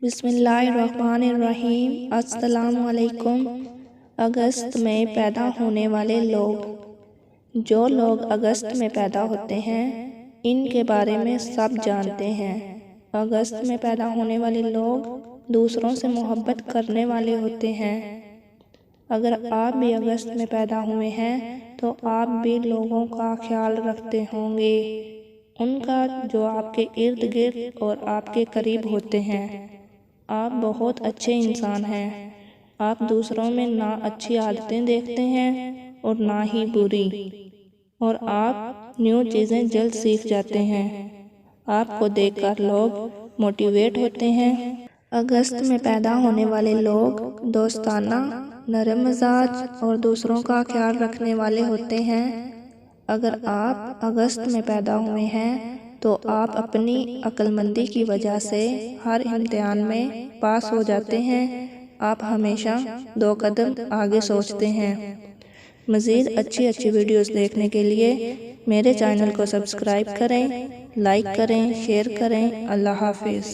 بسم اللہ الرحمن الرحیم۔ السلام علیکم۔ اگست میں پیدا ہونے والے لوگ، جو لوگ اگست میں پیدا ہوتے ہیں ان کے بارے میں سب جانتے ہیں۔ اگست میں پیدا ہونے والے لوگ دوسروں سے محبت کرنے والے ہوتے ہیں۔ اگر آپ بھی اگست میں پیدا ہوئے ہیں تو آپ بھی لوگوں کا خیال رکھتے ہوں گے، ان کا جو آپ کے ارد گرد اور آپ کے قریب ہوتے ہیں۔ آپ بہت اچھے انسان ہیں۔ آپ دوسروں میں نہ اچھی عادتیں دیکھتے ہیں اور نہ ہی بری، اور آپ نیو چیزیں جلد سیکھ جاتے ہیں۔ آپ کو دیکھ کر لوگ موٹیویٹ ہوتے ہیں۔ اگست میں پیدا ہونے والے لوگ دوستانہ، نرم مزاج اور دوسروں کا خیال رکھنے والے ہوتے ہیں۔ اگر آپ اگست میں پیدا ہوئے ہیں تو آپ اپنی عقل مندی کی وجہ سے ہر امتحان میں پاس ہو جاتے ہیں۔ آپ ہمیشہ 2 قدم آگے سوچتے ہیں۔ مزید اچھی ویڈیوز دیکھنے کے لیے میرے چینل کو سبسکرائب کریں، لائک کریں، شیئر کریں۔ اللہ حافظ۔